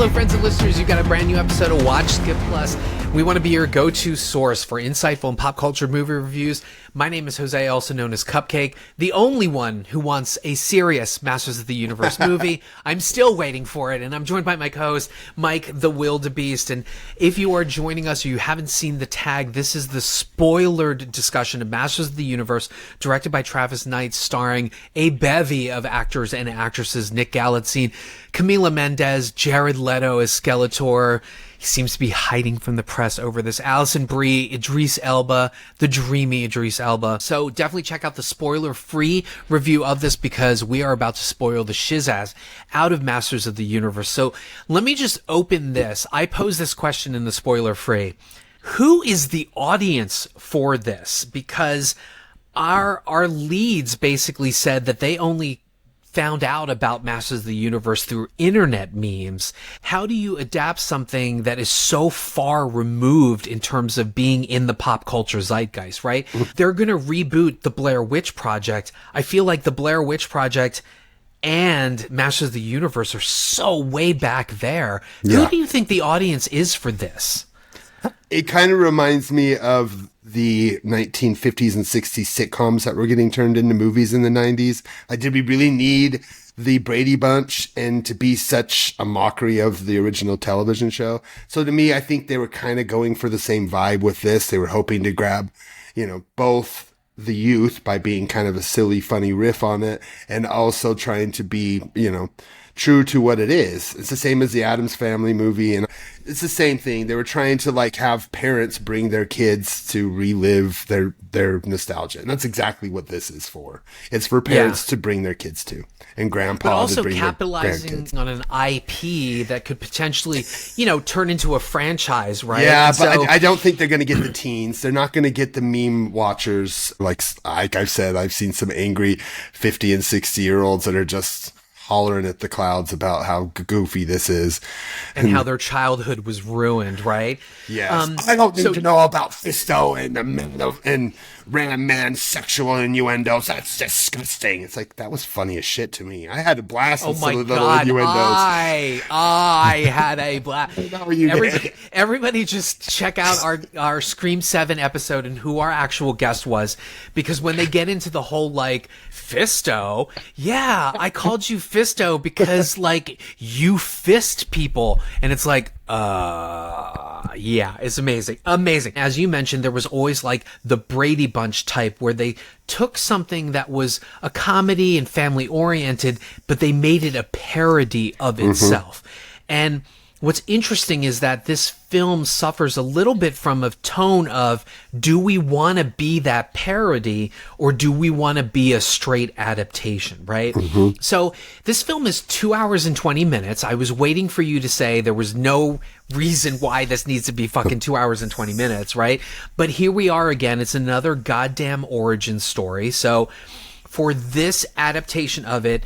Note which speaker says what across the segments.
Speaker 1: Hello, friends and listeners. You've got a brand new episode of Watch Skip Plus. We want to be your go-to source for insightful and pop culture movie reviews. My name is Jose, also known as Cupcake, the only one who wants a serious Masters of the Universe movie. I'm still waiting for it, and I'm joined by my co-host, Mike the Wildebeest. And if you are joining us or you haven't seen the tag, this is the spoilered discussion of Masters of the Universe, directed by Travis Knight, starring a bevy of actors and actresses: Nick Galitzine, Camila Mendes, Jared Leto as Skeletor. He seems to be hiding from the press over this. Alison Brie, Idris Elba, the dreamy Idris Elba. So definitely check out the spoiler-free review of this, because we are about to spoil the shizzazz out of Masters of the Universe. So let me just open this. I posed this question in the spoiler-free. Who is the audience for this? Because our leads basically said that they only found out about Masters of the Universe through internet memes. How do you adapt something that is so far removed in terms of being in the pop culture zeitgeist, right? They're going to reboot the Blair Witch Project. I feel like the Blair Witch Project and Masters of the Universe are so way back there. Yeah. Who do you think the audience is for this?
Speaker 2: It kind of reminds me of the 1950s and 60s sitcoms that were getting turned into movies in the 90s. Did we really need the Brady Bunch and to be such a mockery of the original television show? So to me, I think they were kind of going for the same vibe with this. They were hoping to grab, both the youth by being kind of a silly, funny riff on it, and also trying to be, true to what it is. It's the same as the Addams Family movie, and it's the same thing. They were trying to have parents bring their kids to relive their nostalgia, and that's exactly what this is for. It's for parents to bring their kids to, and grandpa to bring their grandkids. But also capitalizing
Speaker 1: on an IP that could potentially, turn into a franchise, right?
Speaker 2: Yeah, but I don't think they're going to get the teens. They're not going to get the meme watchers. Like I've said, I've seen some angry 50 and 60-year-olds that are just hollering at the clouds about how goofy this is.
Speaker 1: And how their childhood was ruined, right?
Speaker 2: Yes. I don't need to know about Fisto and Ram Man sexual innuendos. That's disgusting. It's like, that was funny as shit to me. I had a blast with some of the little innuendos.
Speaker 1: I had a blast.
Speaker 2: Did.
Speaker 1: Everybody just check out our Scream 7 episode and who our actual guest was, because when they get into the whole Fisto, I called you Fisto because you fist people, and it's it's amazing. As you mentioned, there was always the Brady Bunch type, where they took something that was a comedy and family oriented, but they made it a parody of itself. And what's interesting is that this film suffers a little bit from a tone of, do we want to be that parody, or do we want to be a straight adaptation, right? So this film is 2 hours and 20 minutes. I was waiting for you to say there was no reason why this needs to be fucking 2 hours and 20 minutes, right? But here we are again. It's another goddamn origin story. So for this adaptation of it,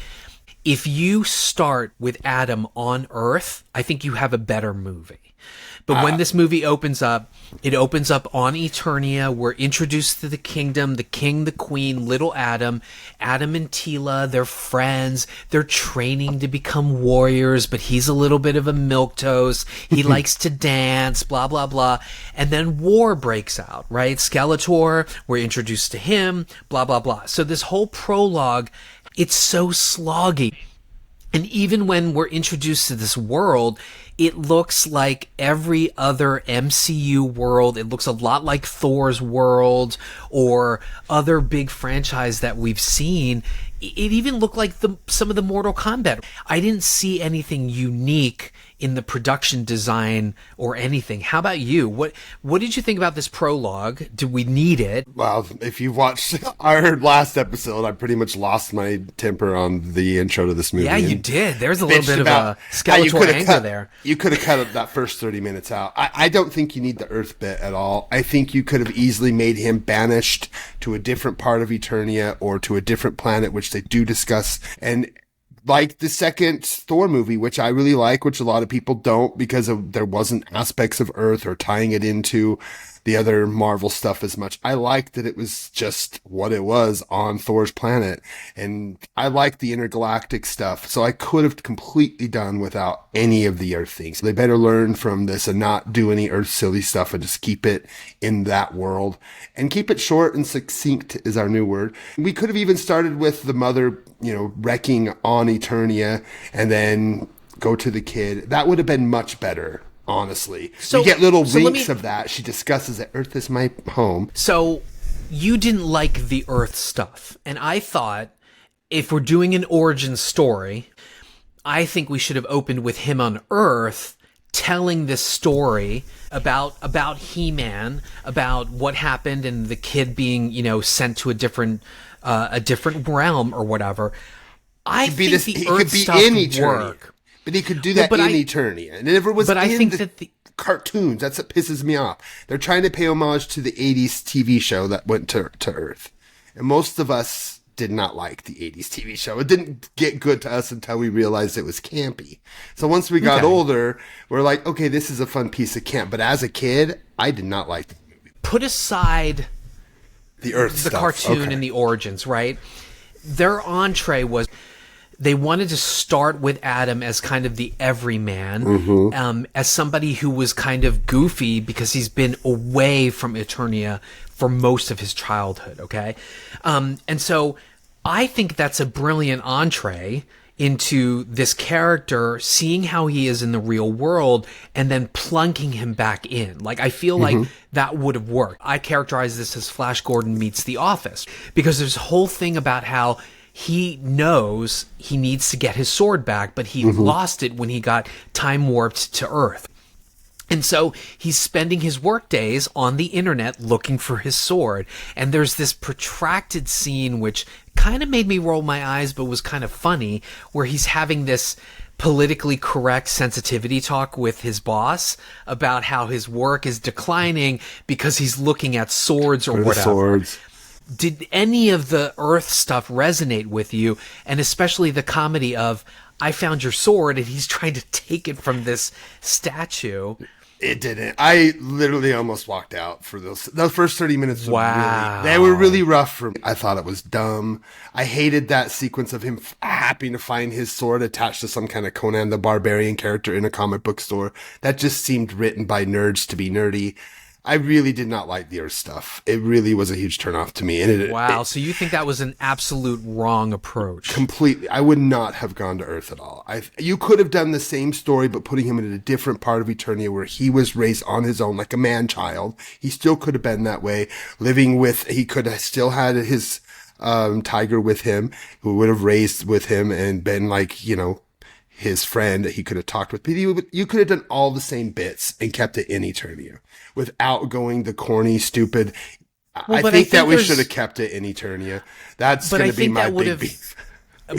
Speaker 1: if you start with Adam on Earth, I think you have a better movie. But when this movie opens up, it opens up on Eternia. We're introduced to the kingdom, the king, the queen, little Adam and Tila, they're friends. They're training to become warriors, but he's a little bit of a milquetoast. He likes to dance, blah, blah, blah. And then war breaks out, right? Skeletor, we're introduced to him, blah, blah, blah. So this whole prologue, it's so sloggy. And even when we're introduced to this world, it looks like every other MCU world. It looks a lot like Thor's world or other big franchise that we've seen. It even looked like some of the Mortal Kombat. I didn't see anything unique in the production design or anything. How about you? What did you think about this prologue? Did we need it?
Speaker 2: Well, if you've watched our last episode, I pretty much lost my temper on the intro to this movie.
Speaker 1: Yeah, you did. There's a little bit of a Skeletor anger there.
Speaker 2: You could have cut that first 30 minutes out. I don't think you need the Earth bit at all. I think you could have easily made him banished to a different part of Eternia or to a different planet, which they do discuss. And like the second Thor movie, which I really like, which a lot of people don't, because there wasn't aspects of Earth or tying it into the other Marvel stuff as much. I liked that it was just what it was on Thor's planet. And I liked the intergalactic stuff. So I could have completely done without any of the Earth things. They better learn from this and not do any Earth silly stuff and just keep it in that world and keep it short and succinct is our new word. We could have even started with the mother, wrecking on Eternia and then go to the kid. That would have been much better. Honestly, so you get little winks of that. She discusses that Earth is my home.
Speaker 1: So you didn't like the Earth stuff. And I thought if we're doing an origin story, I think we should have opened with him on Earth telling this story about He-Man, about what happened and the kid being, sent to a different realm or whatever. I think the Earth stuff would work.
Speaker 2: But he could do that in Eternia. And it never was the cartoons. That's what pisses me off. They're trying to pay homage to the 80s TV show that went to Earth. And most of us did not like the 80s TV show. It didn't get good to us until we realized it was campy. So once we got older, we're like, okay, this is a fun piece of camp. But as a kid, I did not like the movie.
Speaker 1: Put aside
Speaker 2: the Earth
Speaker 1: the
Speaker 2: stuff.
Speaker 1: Cartoon and the origins, right? Their entree was... They wanted to start with Adam as kind of the everyman, as somebody who was kind of goofy because he's been away from Eternia for most of his childhood, okay? And so I think that's a brilliant entree into this character, seeing how he is in the real world, and then plunking him back in. Like, I feel like that would have worked. I characterize this as Flash Gordon meets The Office, because there's a whole thing about how he knows he needs to get his sword back, but he lost it when he got time warped to Earth. And so he's spending his work days on the internet looking for his sword. And there's this protracted scene which kind of made me roll my eyes, but was kind of funny, where he's having this politically correct sensitivity talk with his boss about how his work is declining because he's looking at swords or whatever.
Speaker 2: Swords.
Speaker 1: Did any of the Earth stuff resonate with you? And especially the comedy of, I found your sword, and he's trying to take it from this statue.
Speaker 2: It didn't. I literally almost walked out for those. The first 30 minutes they were really rough for me. I thought it was dumb. I hated that sequence of him having to find his sword attached to some kind of Conan the Barbarian character in a comic book store. That just seemed written by nerds to be nerdy. I really did not like the Earth stuff. It really was a huge turnoff to me. And
Speaker 1: so you think that was an absolute wrong approach?
Speaker 2: Completely. I would not have gone to Earth at all. You could have done the same story, but putting him in a different part of Eternia where he was raised on his own like a man-child. He still could have been that way. He could have still had his tiger with him, who would have raised with him and been like, his friend that he could have talked with. You could have done all the same bits and kept it in Eternia without going the corny, stupid. I think that we should have kept it in Eternia. That's going to be my big beef.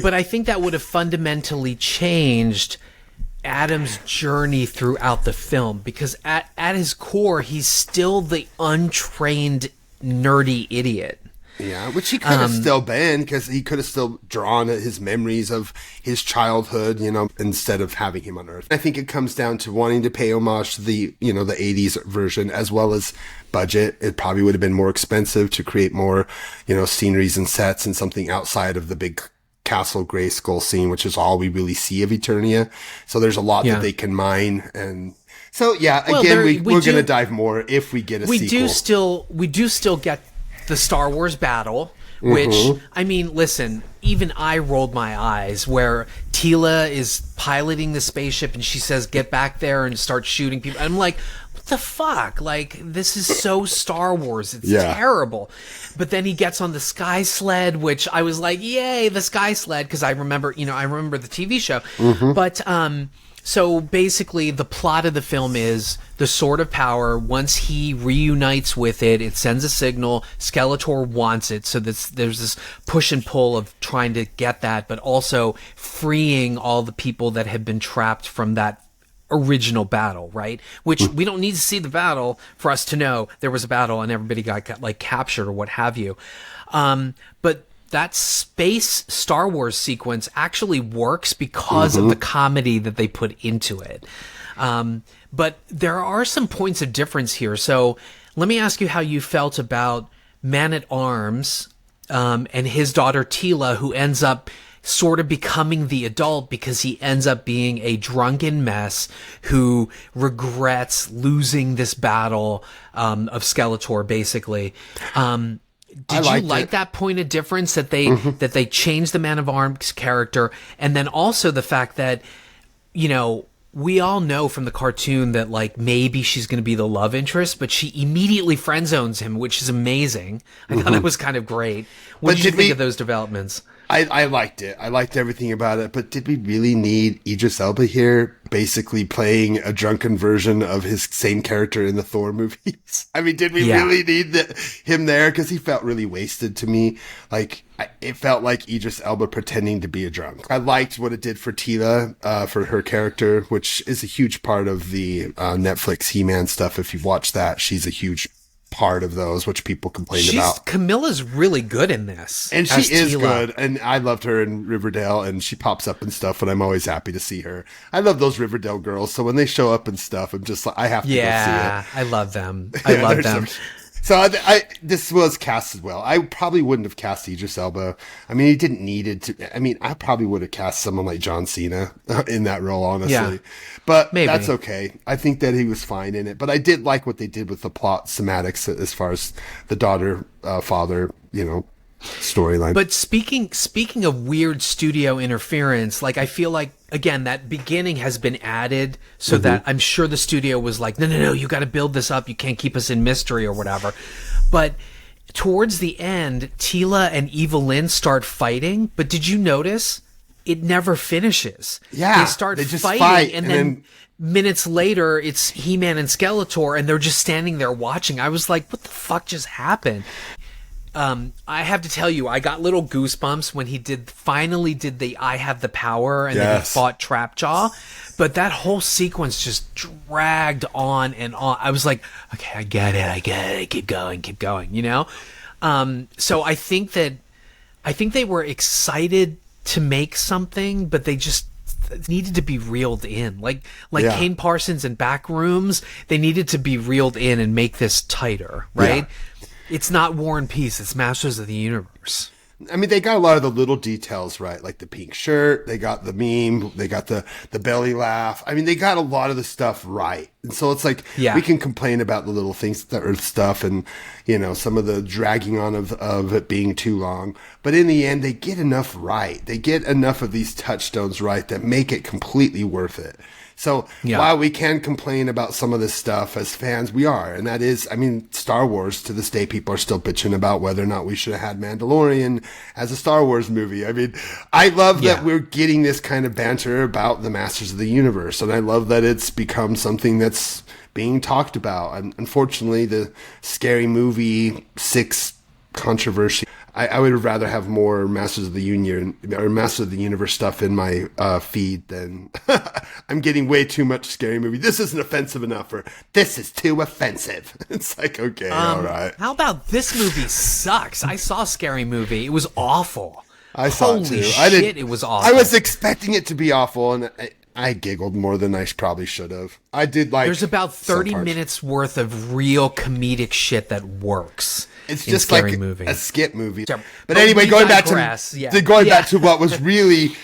Speaker 1: But I think that would have fundamentally changed Adam's journey throughout the film, because at his core, he's still the untrained, nerdy idiot.
Speaker 2: Yeah, which he could have still been, because he could have still drawn at his memories of his childhood, instead of having him on Earth. I think it comes down to wanting to pay homage to the 80s version, as well as budget. It probably would have been more expensive to create more, sceneries and sets and something outside of the big Castle Grayskull scene, which is all we really see of Eternia. So there's a lot that they can mine. And so, we're going to dive more if we get a sequel.
Speaker 1: We do still get the Star Wars battle, which, I mean, listen, even I rolled my eyes where Tila is piloting the spaceship and she says, get back there and start shooting people. I'm like, what the fuck? Like, this is so Star Wars. It's terrible. But then he gets on the sky sled, which I was like, yay, the sky sled. Cause I remember the TV show. But, so basically, the plot of the film is the Sword of Power. Once he reunites with it, it sends a signal. Skeletor wants it, so there's this push and pull of trying to get that, but also freeing all the people that have been trapped from that original battle, right? Which we don't need to see the battle for us to know there was a battle and everybody got like captured or what have you. But that space Star Wars sequence actually works because of the comedy that they put into it. But there are some points of difference here. So let me ask you how you felt about Man-at-Arms and his daughter Tila, who ends up sort of becoming the adult because he ends up being a drunken mess who regrets losing this battle of Skeletor, basically. Did you like that point of difference that they changed the Man-at-Arms character, and then also the fact that, you know, we all know from the cartoon that, like, maybe she's going to be the love interest, but she immediately friend zones him, which is amazing. I thought that was kind of great. What did you think of those developments?
Speaker 2: I liked it. I liked everything about it. But did we really need Idris Elba here, basically playing a drunken version of his same character in the Thor movies? I mean, did we really need him there? Because he felt really wasted to me. Like, it felt like Idris Elba pretending to be a drunk. I liked what it did for Tila, for her character, which is a huge part of the Netflix He-Man stuff. If you've watched that, she's a huge part of those, which people complained about.
Speaker 1: Camilla's really good in this.
Speaker 2: And she is good. And I loved her in Riverdale, and she pops up and stuff, and I'm always happy to see her. I love those Riverdale girls. So when they show up and stuff, I'm just like, I have to go see it.
Speaker 1: Yeah, I love them. I love them.
Speaker 2: So this was cast as well. I probably wouldn't have cast Idris Elba. I mean, he didn't need it to. I mean, I probably would have cast someone like John Cena in that role, honestly. Yeah, but maybe. That's okay. I think that he was fine in it. But I did like what they did with the plot semantics as far as the daughter, father, you know, storyline.
Speaker 1: But speaking of weird studio interference, like, I feel like, again, that beginning has been added so that I'm sure the studio was like, no, you got to build this up. You can't keep us in mystery or whatever. But towards the end, Tila and Evil-Lyn start fighting. But did you notice it never finishes?
Speaker 2: Yeah,
Speaker 1: they just fighting, and then minutes later, it's He-Man and Skeletor, and they're just standing there watching. I was like, what the fuck just happened? I have to tell you, I got little goosebumps when he finally did the I have the power, and then he fought Trapjaw. But that whole sequence just dragged on and on. I was like, okay, I get it. Keep going, you know? So I think they were excited to make something, but they just needed to be reeled in. Like Kane Parsons and Backrooms, they needed to be reeled in and make this tighter, right? Yeah. It's not War and Peace. It's Masters of the Universe.
Speaker 2: I mean, they got a lot of the little details right, like the pink shirt. They got the meme. They got the belly laugh. I mean, they got a lot of the stuff right. And so it's like, we can complain about the little things that are stuff and, you know, some of the dragging on of it being too long. But in the end, they get enough right. They get enough of these touchstones right that make it completely worth it. So while we can complain about some of this stuff as fans, we are. And that is, I mean, Star Wars, to this day, people are still bitching about whether or not we should have had Mandalorian as a Star Wars movie. I mean, I love that we're getting this kind of banter about the Masters of the Universe. And I love that it's become something that's being talked about. And unfortunately, the Scary Movie 6 controversy, I would rather have more Masters of the Union or Masters of the Universe stuff in my feed than I'm getting way too much Scary Movie. This isn't offensive enough, or this is too offensive. It's like, okay, all right.
Speaker 1: How about this movie sucks? I saw Scary Movie. It was awful.
Speaker 2: I saw it too.
Speaker 1: Holy shit, it was awful.
Speaker 2: I was expecting it to be awful, and I giggled more than I probably should have. I did like.
Speaker 1: There's about 30 minutes worth of real comedic shit that works.
Speaker 2: It's just like a skit movie.
Speaker 1: But
Speaker 2: anyway, going back to what was really,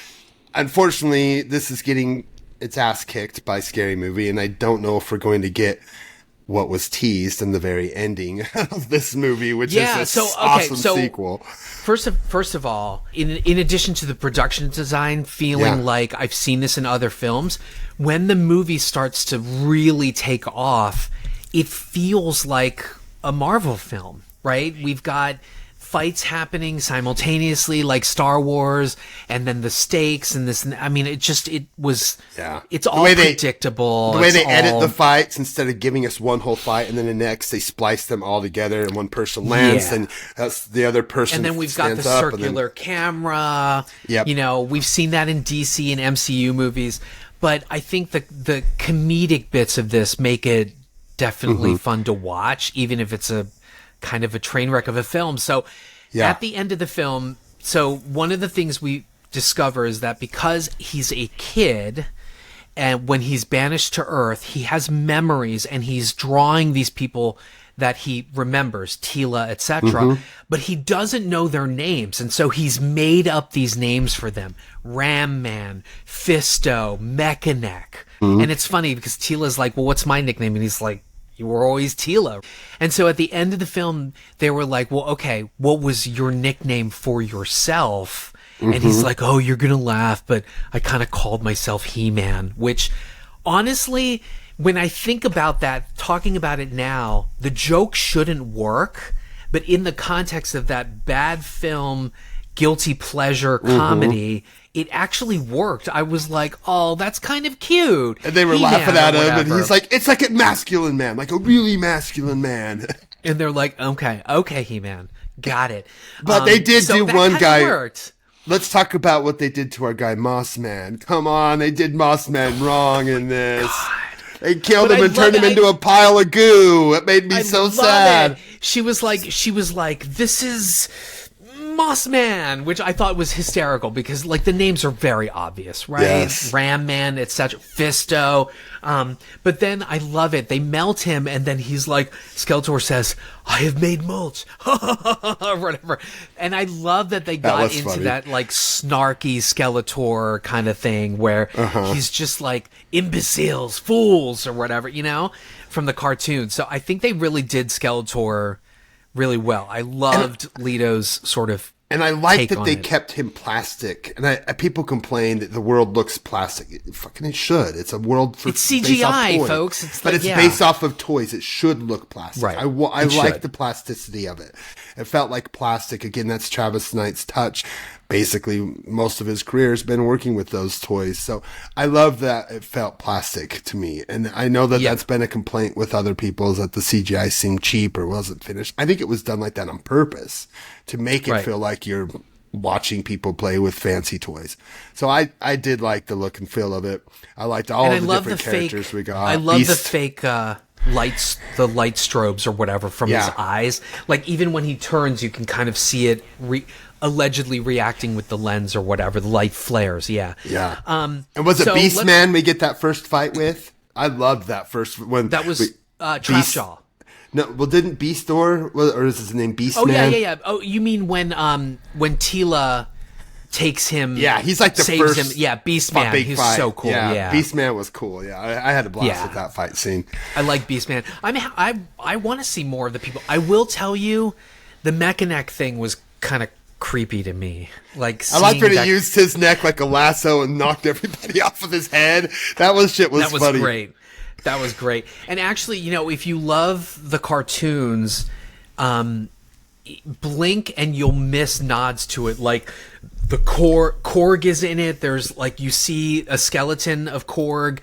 Speaker 2: unfortunately, this is getting its ass kicked by Scary Movie, and I don't know if we're going to get what was teased in the very ending of this movie, which is awesome sequel.
Speaker 1: First of all, in addition to the production design feeling like I've seen this in other films, when the movie starts to really take off, it feels like a Marvel film. Right? We've got fights happening simultaneously like Star Wars, and then the stakes and this. I mean, it's all predictable.
Speaker 2: The way they edit the fights, instead of giving us one whole fight and then the next, they splice them all together and one person lands and that's the other person.
Speaker 1: And then we've got the circular camera.
Speaker 2: Yep.
Speaker 1: You know, we've seen that in DC and MCU movies, but I think the comedic bits of this make it definitely fun to watch, even if it's a kind of a train wreck of a film. So at the end of the film, so one of the things we discover is that because he's a kid and when he's banished to Earth, he has memories and he's drawing these people that he remembers, Tila, etc. But he doesn't know their names, and so he's made up these names for them: Ram Man, Fisto, Mechaneck. And it's funny because Tila's like, well, what's my nickname? And he's like, you were always Tila. And so at the end of the film, they were like, well, okay, what was your nickname for yourself? And he's like, oh, you're going to laugh, but I kind of called myself He-Man, which honestly, when I think about that, talking about it now, the joke shouldn't work, but in the context of that bad film, guilty pleasure comedy, it actually worked. I was like, oh, that's kind of cute.
Speaker 2: And they were laughing at him, and he's like, it's like a masculine man, like a really masculine man.
Speaker 1: And they're like, okay, He-Man, got it.
Speaker 2: But they did
Speaker 1: so
Speaker 2: do
Speaker 1: that
Speaker 2: one
Speaker 1: kinda
Speaker 2: guy.
Speaker 1: Worked.
Speaker 2: Let's talk about what they did to our guy Moss Man. Come on, they did Moss Man wrong in this.
Speaker 1: God.
Speaker 2: They killed him and turned him into a pile of goo. It made me so sad.
Speaker 1: It. She was like, this is Moss Man, which I thought was hysterical because like the names are very obvious, right?
Speaker 2: Yes.
Speaker 1: Ram Man, etc. Fisto. But then I love it. They melt him, and then he's like, Skeletor says, "I have made mulch," or whatever. And I love that they got into
Speaker 2: funny.
Speaker 1: that like snarky Skeletor kind of thing where he's just like imbeciles, fools, or whatever, from the cartoon. So I think they really did Skeletor really well. I loved Leto's sort of
Speaker 2: and I like that they
Speaker 1: it.
Speaker 2: kept him plastic. And people complain that the world looks plastic. It should. It's a world for
Speaker 1: it's CGI,
Speaker 2: toys.
Speaker 1: folks.
Speaker 2: It's based off of toys. It should look plastic.
Speaker 1: Right.
Speaker 2: I like the plasticity of it. It felt like plastic. Again, that's Travis Knight's touch. Basically, most of his career has been working with those toys. So I love that it felt plastic to me. And I know that that's been a complaint with other people, is that the CGI seemed cheap or wasn't finished. I think it was done like that on purpose to make it feel like you're watching people play with fancy toys. So I did like the look and feel of it. I liked all of the different characters we got.
Speaker 1: I love the fake lights, the light strobes or whatever from his eyes. Like even when he turns, you can kind of see it allegedly reacting with the lens or whatever. The light flares. Yeah.
Speaker 2: And was it Beastman we get that first fight with? I loved that first one.
Speaker 1: That was Trapjaw.
Speaker 2: No, well, didn't Beastor, or is his name Beastman?
Speaker 1: Oh yeah. Oh, you mean when Tila takes him?
Speaker 2: Yeah, he's like the
Speaker 1: saves
Speaker 2: first.
Speaker 1: him. Yeah, Beastman. He's so cool. Yeah,
Speaker 2: Beastman was cool. Yeah, I had a blast with that fight scene.
Speaker 1: I like Beastman. I want to see more of the people. I will tell you, the Mechaneck thing was kind of creepy to me. Like
Speaker 2: I like that he used his neck like a lasso and knocked everybody off with his head. That was funny.
Speaker 1: Great. That was great. And actually, if you love the cartoons, blink and you'll miss nods to it. Like the Korg is in it. There's like you see a skeleton of Korg.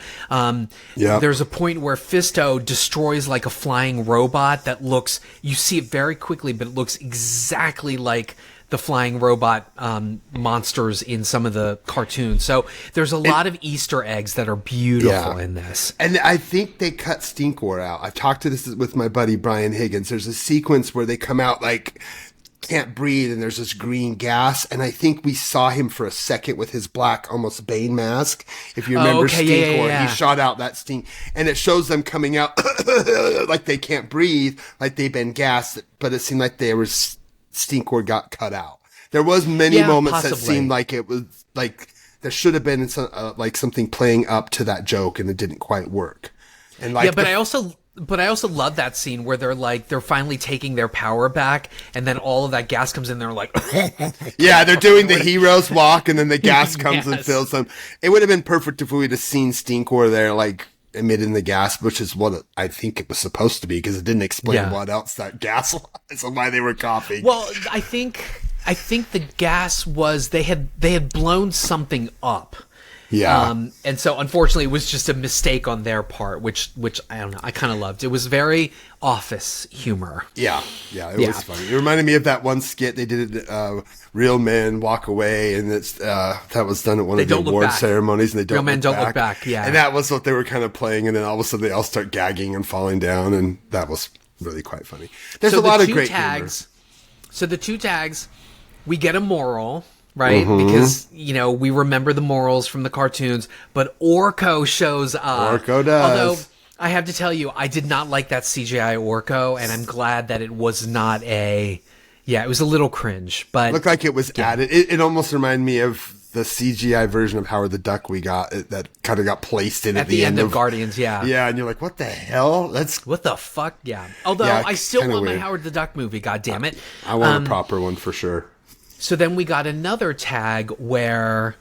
Speaker 1: There's a point where Fisto destroys like a flying robot that looks. You see it very quickly, but it looks exactly like the flying robot monsters in some of the cartoons. So there's a lot of Easter eggs that are beautiful in this.
Speaker 2: And I think they cut Stinkor out. I've talked to this with my buddy Brian Higgins. There's a sequence where they come out like can't breathe and there's this green gas, and I think we saw him for a second with his black almost Bane mask. If you remember Stinkor, he shot out that stink, and it shows them coming out like they can't breathe, like they've been gassed, but it seemed like there was Stinkor got cut out. There was many moments that seemed like it was like there should have been some, like something playing up to that joke, and it didn't quite work. And like,
Speaker 1: but I also love that scene where they're finally taking their power back, and then all of that gas comes in. They're like,
Speaker 2: they're doing the hero's walk, and then the gas comes and fills them. It would have been perfect if we would have seen Stinkor there, like emitting the gas, which is what I think it was supposed to be, because it didn't explain what else that gas was and why they were coughing.
Speaker 1: Well, I think the gas was they had blown something up.
Speaker 2: Yeah.
Speaker 1: And so unfortunately it was just a mistake on their part, which I don't know, I kind of loved. It was very Office humor.
Speaker 2: Yeah. It was funny. It reminded me of that one skit they did at Real Men Walk Away, and it's that was done at one of the award ceremonies, and they don't look back. Yeah. And that was what they were kind of playing, and then all of a sudden they all start gagging and falling down, and that was really quite funny. There's a lot of great tags.
Speaker 1: So the two tags, we get a moral. right? Because, we remember the morals from the cartoons, but Orko shows up.
Speaker 2: Orko does.
Speaker 1: Although, I have to tell you, I did not like that CGI Orko, and I'm glad that it was not it was a little cringe, but...
Speaker 2: Looked like it was added. It almost reminded me of the CGI version of Howard the Duck we got, that kind of got placed in at
Speaker 1: the end of Guardians, yeah.
Speaker 2: Yeah, and you're like, what the hell?
Speaker 1: What the fuck? Yeah. Although, I still want my Howard the Duck movie, God damn it.
Speaker 2: I want a proper one for sure.
Speaker 1: So then we got another tag where...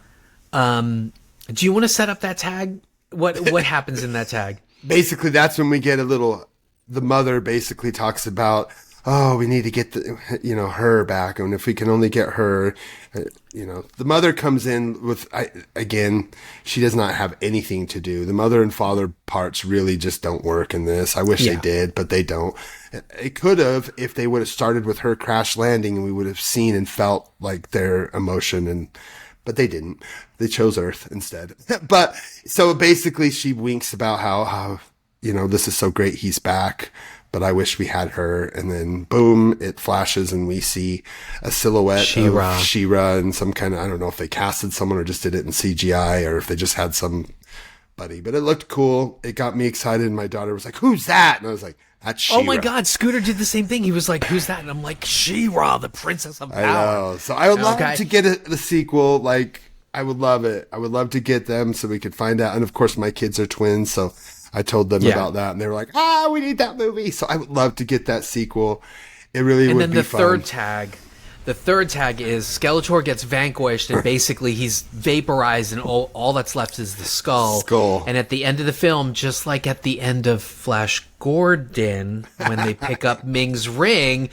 Speaker 1: do you want to set up that tag? What happens in that tag?
Speaker 2: Basically, that's when we get the mother basically talks about, oh, we need to get her back. And if we can only get her, the mother comes in with, again, she does not have anything to do. The mother and father parts really just don't work in this. I wish they did, but they don't. It could have, if they would have started with her crash landing, and we would have seen and felt like their emotion, but they didn't. They chose Earth instead. But so basically she winks about how, this is so great. He's back, but I wish we had her. And then boom, it flashes and we see a silhouette of She-Ra and some kind of, I don't know if they casted someone or just did it in CGI or if they just had somebody, but it looked cool. It got me excited. And my daughter was like, who's that? And I was like, that's She-Ra.
Speaker 1: Oh my God, Scooter did the same thing. He was like, who's that? And I'm like, She-Ra, the princess of power.
Speaker 2: I know. So I would love to get the sequel. Like, I would love it. I would love to get them so we could find out. And of course, my kids are twins, so I told them about that. And they were like, we need that movie. So I would love to get that sequel. It really would be fun. And then
Speaker 1: the third tag is Skeletor gets vanquished and basically he's vaporized and all that's left is the skull. And at the end of the film, just like at the end of Flash Gordon, when they pick up Ming's ring,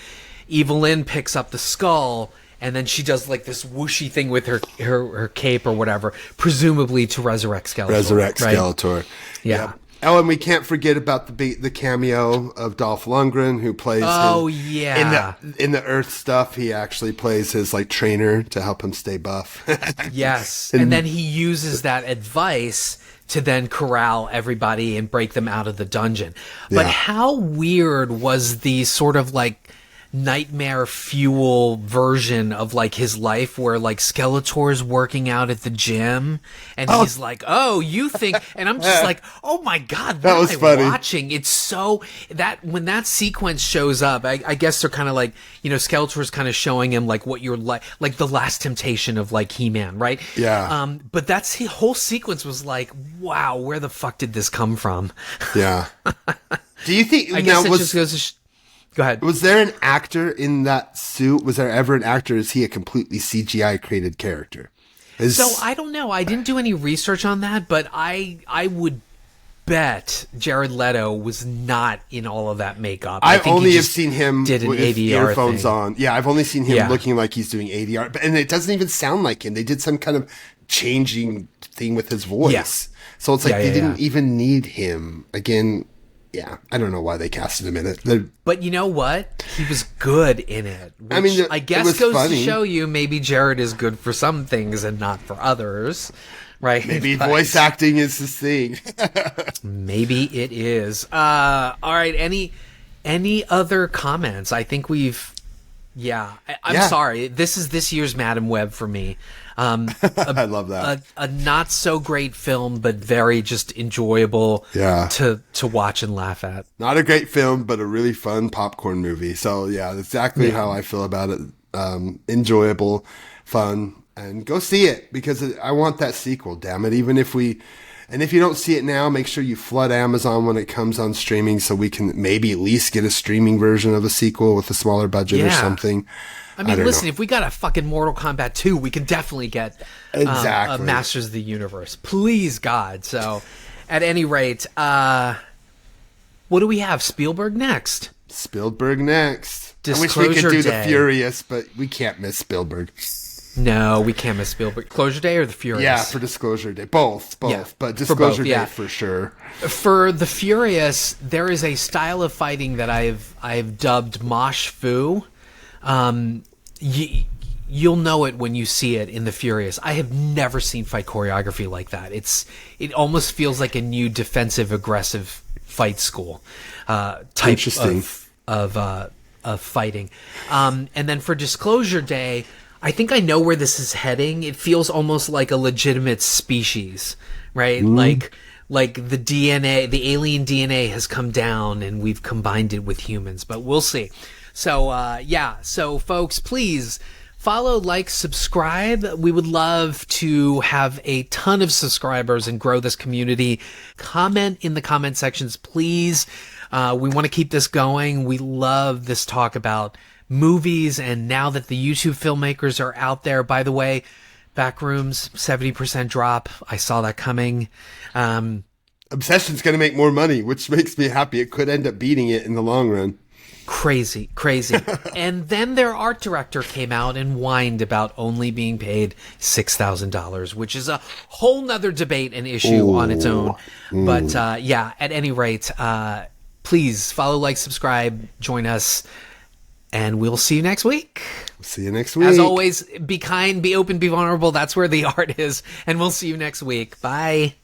Speaker 1: Evil-Lyn picks up the skull and then she does like this whooshy thing with her cape or whatever, presumably to resurrect Skeletor.
Speaker 2: Skeletor.
Speaker 1: Yeah.
Speaker 2: Yep. Oh, and we can't forget about the cameo of Dolph Lundgren, who plays in the Earth stuff. He actually plays his like trainer to help him stay buff.
Speaker 1: Yes, and then he uses that advice to then corral everybody and break them out of the dungeon. But how weird was the sort of like nightmare fuel version of like his life where like Skeletor's working out at the gym and he's like, oh, you think, and I'm just like, oh my God, what am I watching? It's so that when that sequence shows up, I guess they're kind of like, Skeletor's kind of showing him like what you're like the last temptation of like He-Man, right?
Speaker 2: Yeah.
Speaker 1: But that's the whole sequence was like, wow, where the fuck did this come from?
Speaker 2: Yeah. Do you think
Speaker 1: I guess it just goes to go ahead.
Speaker 2: Was there an actor in that suit? Was there ever an actor? Is he a completely CGI created character?
Speaker 1: So I don't know. I didn't do any research on that, but I would bet Jared Leto was not in all of that makeup.
Speaker 2: I only have seen him
Speaker 1: did an
Speaker 2: with
Speaker 1: ADR
Speaker 2: earphones
Speaker 1: thing.
Speaker 2: on. Yeah, I've only seen him looking like he's doing ADR, and it doesn't even sound like him. They did some kind of changing thing with his voice.
Speaker 1: Yeah.
Speaker 2: So it's like they didn't even need him again. Yeah, I don't know why they casted him in it.
Speaker 1: But you know what? He was good in it. Which
Speaker 2: I mean,
Speaker 1: I guess goes to show you maybe Jared is good for some things and not for others, right?
Speaker 2: Maybe voice acting is his thing.
Speaker 1: Maybe it is. All right. Any other comments? I think we've. Yeah, I'm sorry. This is this year's Madam Web for me.
Speaker 2: I love that.
Speaker 1: A not so great film, but very just enjoyable to watch and laugh at.
Speaker 2: Not a great film, but a really fun popcorn movie. So yeah, that's exactly how I feel about it. Enjoyable, fun, and go see it because I want that sequel. Damn it! And if you don't see it now, make sure you flood Amazon when it comes on streaming so we can maybe at least get a streaming version of a sequel with a smaller budget or something.
Speaker 1: I mean, listen, if we got a fucking Mortal Kombat 2, we can definitely get a Masters of the Universe. Please, God. So, at any rate, what do we have? Spielberg next.
Speaker 2: I wish we could do The Furious, but we can't miss Spielberg.
Speaker 1: No, we can't miss Spielberg. Disclosure Day or The Furious?
Speaker 2: Yeah, for Disclosure Day. Both. Yeah, but Disclosure Day for sure.
Speaker 1: For The Furious, there is a style of fighting that I've dubbed Mosh Fu. You'll know it when you see it in The Furious. I have never seen fight choreography like that. It almost feels like a new defensive aggressive fight school type of fighting. And then for Disclosure Day, I think I know where this is heading. It feels almost like a legitimate species, right? Like the DNA, the alien DNA has come down and we've combined it with humans, but we'll see. So, so folks, please follow, like, subscribe. We would love to have a ton of subscribers and grow this community. Comment in the comment sections, please. We want to keep this going. We love this talk about movies, and now that the YouTube filmmakers are out there, by the way, Backrooms, 70% drop. I saw that coming.
Speaker 2: Obsession's going to make more money, which makes me happy. It could end up beating it in the long run. Crazy.
Speaker 1: And then their art director came out and whined about only being paid $6,000, which is a whole nother debate and issue on its own. But at any rate, please follow, like, subscribe, join us, and we'll see you next week. As always, be kind, be open, be vulnerable. That's where the art is. And we'll see you next week. Bye.